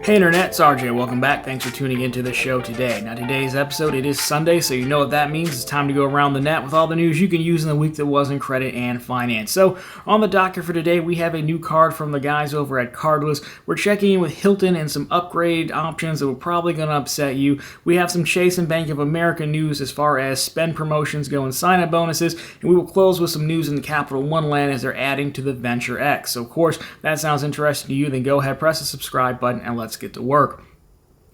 Hey Internet, it's RJ. Welcome back. Thanks for tuning into the show today. Now today's episode, it is Sunday, so you know what that means. It's time to go around the net with all the news you can use in the week that was in credit and finance. So on the docket for today, we have a new card from the guys over at Cardless. We're checking in with Hilton and some upgrade options that were probably going to upset you. We have some Chase and Bank of America news as far as spend promotions go and sign-up bonuses, and we will close with some news in the Capital One land as they're adding to the Venture X. So of course, if that sounds interesting to you, then go ahead, press the subscribe button, and let's get to work.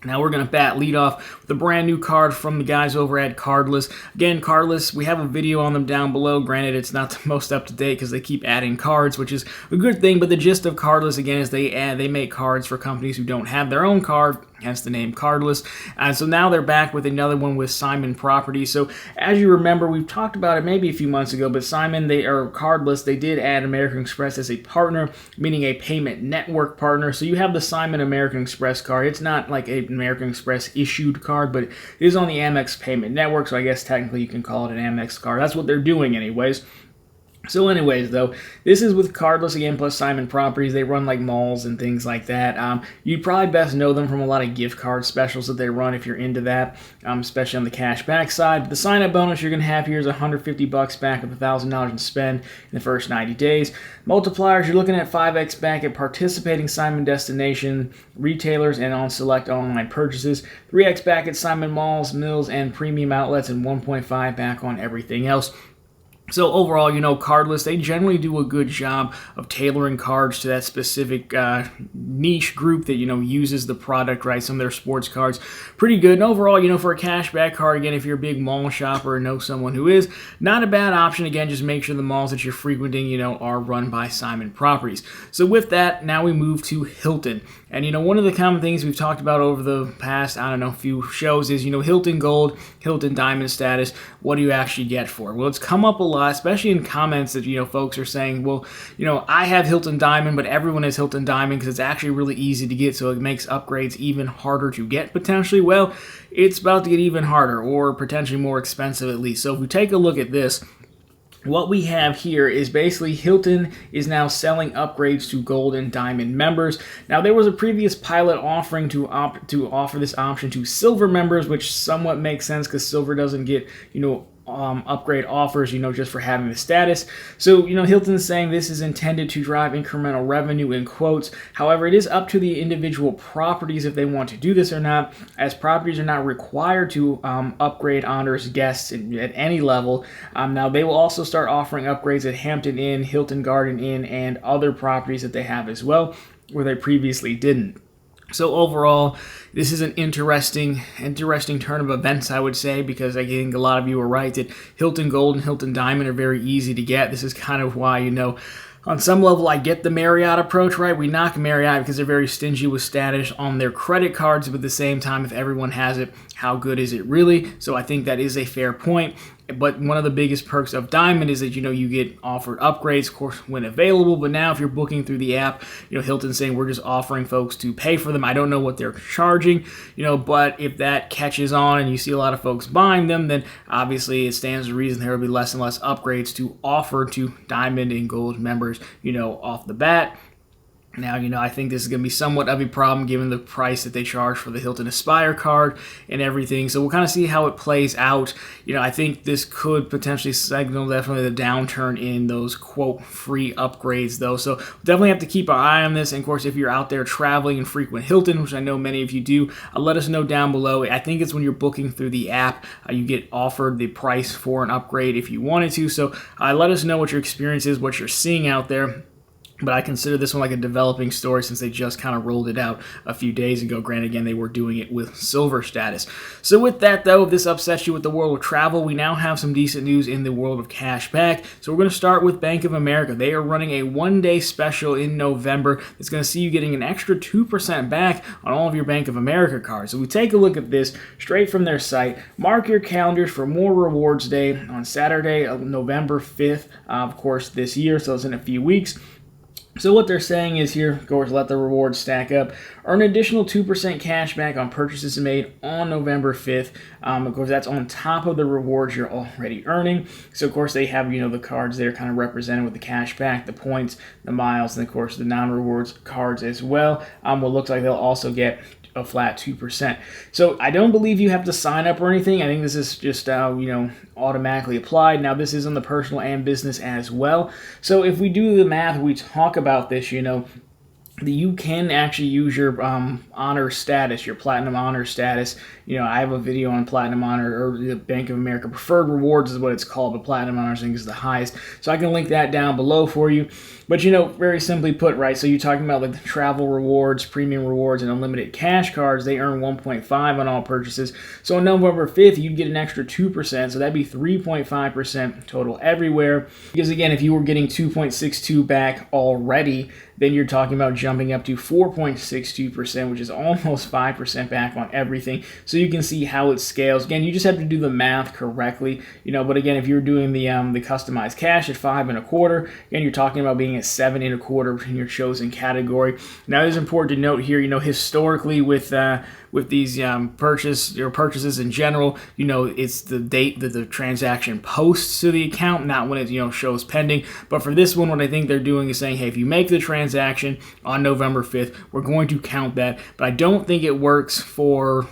Now we're going to lead off with a brand new card from the guys over at Cardless. Again, Cardless, we have a video on them down below. Granted, it's not the most up-to-date because they keep adding cards, which is a good thing, but the gist of Cardless, again, is they make cards for companies who don't have their own card, hence the name Cardless. And so now they're back with another one with Simon Properties. So as you remember, we've talked about it maybe a few months ago, but Cardless, they did add American Express as a partner, meaning a payment network partner. So you have the Simon American Express card. It's not like a American Express issued card, but it is on the Amex payment network, so I guess technically you can call it an Amex card. That's what they're doing anyways. So anyways, though, this is with Cardless again, plus Simon Properties. They run like malls and things like that. You'd probably best know them from a lot of gift card specials that they run if you're into that, especially on the cash back side. But the sign-up bonus you're going to have here is $150 back with $1,000 in spend in the first 90 days. Multipliers, you're looking at 5x back at participating Simon destination retailers and on select online purchases, 3x back at Simon malls, mills, and premium outlets, and 1.5 back on everything else. So overall, Cardless, they generally do a good job of tailoring cards to that specific niche group that, uses the product, right? Some of their sports cards, pretty good. And overall, for a cashback card, again, if you're a big mall shopper or know someone who is, not a bad option. Again, just make sure the malls that you're frequenting, are run by Simon Properties. So with that, now we move to Hilton. And, one of the common things we've talked about over the past, few shows is, Hilton Gold, Hilton Diamond status. What do you actually get for it? Well, it's come up a lot, especially in comments that, folks are saying, well, I have Hilton Diamond, but everyone has Hilton Diamond because it's actually really easy to get, so it makes upgrades even harder to get potentially. Well, it's about to get even harder or potentially more expensive at least. So if we take a look at this, what we have here is basically Hilton is now selling upgrades to gold and diamond members. Now, there was a previous pilot offering to offer this option to silver members, which somewhat makes sense because silver doesn't get, upgrade offers, just for having the status. So, Hilton's saying this is intended to drive incremental revenue in quotes. However, it is up to the individual properties if they want to do this or not, as properties are not required to upgrade honors guests at any level. Now, they will also start offering upgrades at Hampton Inn, Hilton Garden Inn, and other properties that they have as well, where they previously didn't. So overall, this is an interesting turn of events, I would say, because I think a lot of you are right that Hilton Gold and Hilton Diamond are very easy to get. This is kind of why, on some level, I get the Marriott approach, right? We knock Marriott because they're very stingy with status on their credit cards, but at the same time, if everyone has it, how good is it really? So I think that is a fair point. But one of the biggest perks of Diamond is that, you get offered upgrades, of course, when available. But now if you're booking through the app, Hilton's saying we're just offering folks to pay for them. I don't know what they're charging, but if that catches on and you see a lot of folks buying them, then obviously it stands to reason there will be less and less upgrades to offer to Diamond and Gold members, off the bat. Now, I think this is going to be somewhat of a problem given the price that they charge for the Hilton Aspire card and everything. So we'll kind of see how it plays out. I think this could potentially signal definitely the downturn in those, quote, free upgrades, though. So we'll definitely have to keep our eye on this. And, of course, if you're out there traveling and frequent Hilton, which I know many of you do, let us know down below. I think it's when you're booking through the app, you get offered the price for an upgrade if you wanted to. So let us know what your experience is, what you're seeing out there. But I consider this one like a developing story since they just kind of rolled it out a few days ago. Granted, again, they were doing it with silver status. So with that, though, if this upsets you with the world of travel, we now have some decent news in the world of cash back. So we're going to start with Bank of America. They are running a one-day special in November that's going to see you getting an extra 2% back on all of your Bank of America cards. So we take a look at this straight from their site. Mark your calendars for more rewards day on Saturday, November 5th, of course, this year. So it's in a few weeks. So what they're saying is here, of course, let the rewards stack up. Earn an additional 2% cash back on purchases made on November 5th. Of course, that's on top of the rewards you're already earning. So, of course, they have, the cards there kind of represented with the cash back, the points, the miles, and, of course, the non-rewards cards as well. What looks like they'll also get a flat 2%. So I don't believe you have to sign up or anything. I think this is just, automatically applied. Now, this is on the personal and business as well. So if we do the math, we talk about this, you can actually use your honor status, your platinum honor status. I have a video on platinum honor, or the Bank of America preferred rewards is what it's called, but platinum honors I think is the highest. So I can link that down below for you. But very simply put, right, so you're talking about like the travel rewards, premium rewards, and unlimited cash cards. They earn 1.5 on all purchases. So on November 5th, you'd get an extra 2%, so that'd be 3.5% total everywhere. Because again, if you were getting 2.62 back already, then you're talking about jumping up to 4.62%, which is almost 5% back on everything. So you can see how it scales. Again, you just have to do the math correctly, but again, if you're doing the customized cash at 5.25, again, you're talking about being at 7.25 in your chosen category. Now, it is important to note here, historically with these purchases in general, it's the date that the transaction posts to the account, not when it shows pending. But for this one, what I think they're doing is saying, hey, if you make the transaction on November 5th, we're going to count that. But I don't think it works for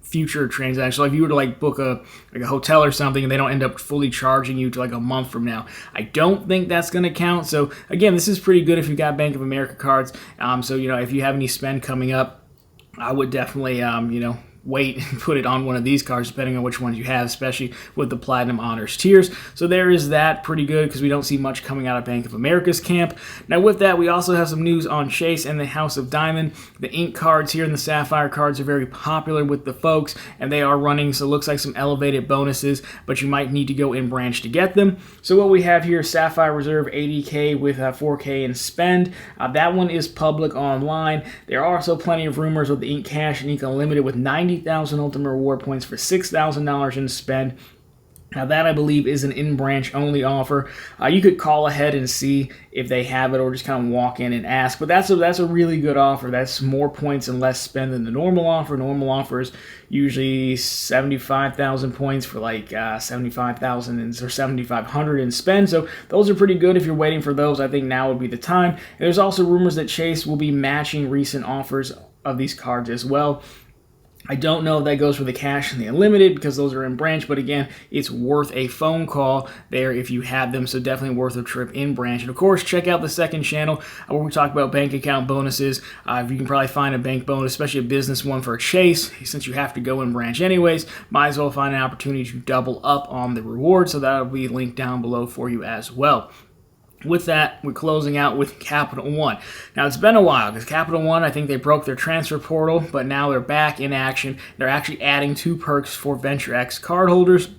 future transactions. Like if you were to book a hotel or something and they don't end up fully charging you to a month from now, I don't think that's going to count. So again, this is pretty good if you've got Bank of America cards. So if you have any spend coming up, I would definitely, wait and put it on one of these cards, depending on which ones you have, especially with the Platinum Honors tiers. So there is that, pretty good, because we don't see much coming out of Bank of America's camp. Now with that, we also have some news on Chase and the House of Diamond. The Ink cards here and the Sapphire cards are very popular with the folks, and they are running, so it looks like some elevated bonuses, but you might need to go in branch to get them. So what we have here is Sapphire Reserve 80K with 4K in spend. That one is public online. There are also plenty of rumors with the Ink Cash and Ink Unlimited with 90,000 Ultimate Reward points for $6,000 in spend. Now that, I believe, is an in-branch only offer. You could call ahead and see if they have it, or just kind of walk in and ask. But that's a really good offer. That's more points and less spend than the normal offer. Normal offer is usually 75,000 points for 75,000 or 7,500 in spend. So those are pretty good if you're waiting for those. I think now would be the time. And there's also rumors that Chase will be matching recent offers of these cards as well. I don't know if that goes for the cash and the unlimited because those are in branch, but again, it's worth a phone call there if you have them, so definitely worth a trip in branch. And of course, check out the second channel where we talk about bank account bonuses. You can probably find a bank bonus, especially a business one for a Chase, since you have to go in branch anyways. Might as well find an opportunity to double up on the reward, so that'll be linked down below for you as well. With that, we're closing out with Capital One. Now, it's been a while because Capital One, I think they broke their transfer portal, but now they're back in action. They're actually adding 2 perks for VentureX cardholders.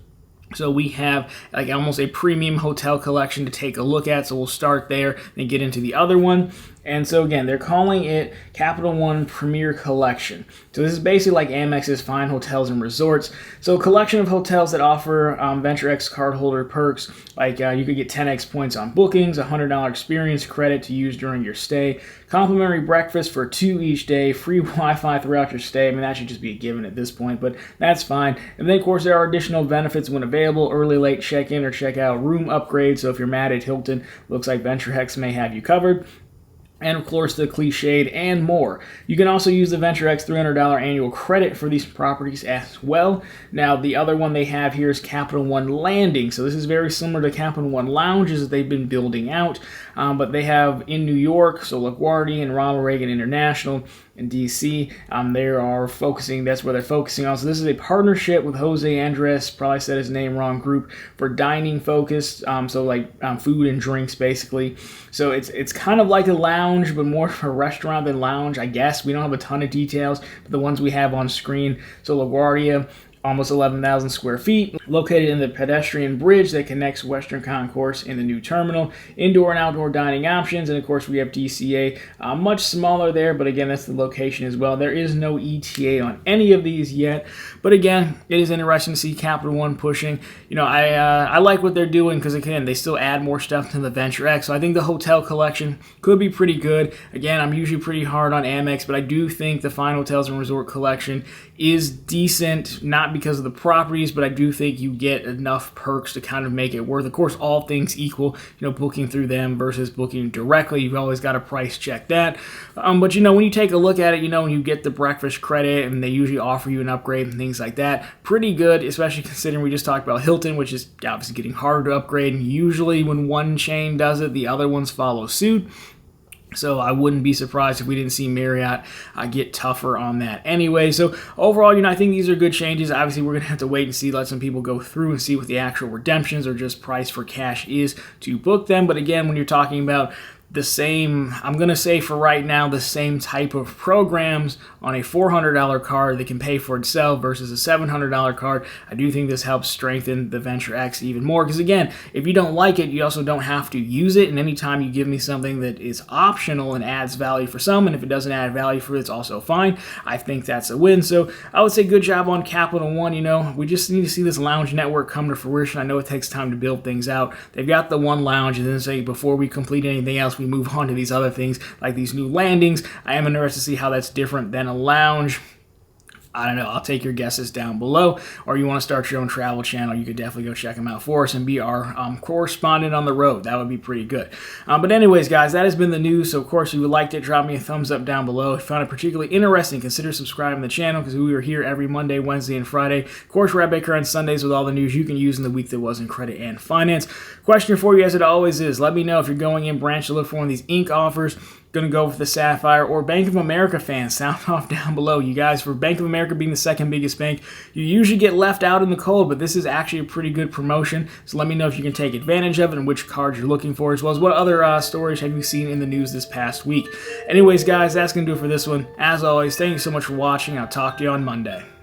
So we have almost a premium hotel collection to take a look at. So we'll start there and get into the other one. And so again, they're calling it Capital One Premier Collection. So this is basically like Amex's Fine Hotels and Resorts. So a collection of hotels that offer VentureX cardholder perks, you could get 10x points on bookings, $100 experience credit to use during your stay, complimentary breakfast for 2 each day, free Wi-Fi throughout your stay. I mean, that should just be a given at this point, but that's fine. And then, of course, there are additional benefits when available: early, late check-in or check-out, room upgrades. So if you're mad at Hilton, looks like VentureX may have you covered. And of course, the cliched and more. You can also use the VentureX $300 annual credit for these properties as well. Now, the other one they have here is Capital One Landing. So this is very similar to Capital One Lounges that they've been building out. But they have in New York, so LaGuardia and Ronald Reagan International in DC. That's where they're focusing on. So this is a partnership with Jose Andres, probably said his name wrong, group for dining focused. Food and drinks basically. So it's kind of like a lounge, but more of a restaurant than lounge, I guess. We don't have a ton of details, but the ones we have on screen. So LaGuardia almost 11,000 square feet, located in the pedestrian bridge that connects Western Concourse in the new terminal. Indoor and outdoor dining options, and of course we have DCA, much smaller there, but again, that's the location as well. There is no ETA on any of these yet, but again, it is interesting to see Capital One pushing. I like what they're doing because, again, they still add more stuff to the Venture X, so I think the hotel collection could be pretty good. Again, I'm usually pretty hard on Amex, but I do think the Fine Hotels and Resort collection is decent, not because of the properties, but I do think you get enough perks to kind of make it worth. Of course, all things equal, booking through them versus booking directly, you've always got to price check that. But when you take a look at it, when you get the breakfast credit and they usually offer you an upgrade and things like that, pretty good, especially considering we just talked about Hilton, which is obviously getting harder to upgrade. And usually when one chain does it, the other ones follow suit. So I wouldn't be surprised if we didn't see Marriott get tougher on that anyway. So overall, I think these are good changes. Obviously, we're going to have to wait and see, let some people go through and see what the actual redemptions or just price for cash is to book them. But again, when you're talking about the same, I'm going to say for right now, the same type of programs on a $400 card that can pay for itself versus a $700 card, I do think this helps strengthen the Venture X even more. Because again, if you don't like it, you also don't have to use it. And anytime you give me something that is optional and adds value for some, and if it doesn't add value for it, it's also fine. I think that's a win. So I would say good job on Capital One. We just need to see this lounge network come to fruition. I know it takes time to build things out. They've got the one lounge, and then say before we complete anything else, we move on to these other things like these new landings. I am interested to see how that's different than a lounge. I don't know. I'll take your guesses down below. Or you want to start your own travel channel, you could definitely go check them out for us and be our correspondent on the road. That would be pretty good. But anyways, guys, that has been the news. So, of course, if you liked it, drop me a thumbs up down below. If you found it particularly interesting, consider subscribing to the channel because we are here every Monday, Wednesday, and Friday. Of course, we're at Baker on Sundays with all the news you can use in the week that was in credit and finance. Question for you, as it always is, let me know if you're going in branch to look for one of these ink offers. Going to go for the Sapphire or Bank of America fans, sound off down below. You guys, for Bank of America being the second biggest bank, you usually get left out in the cold, but this is actually a pretty good promotion. So let me know if you can take advantage of it and which cards you're looking for, as well as what other stories have you seen in the news this past week. Anyways, guys, that's going to do it for this one. As always, thank you so much for watching. I'll talk to you on Monday.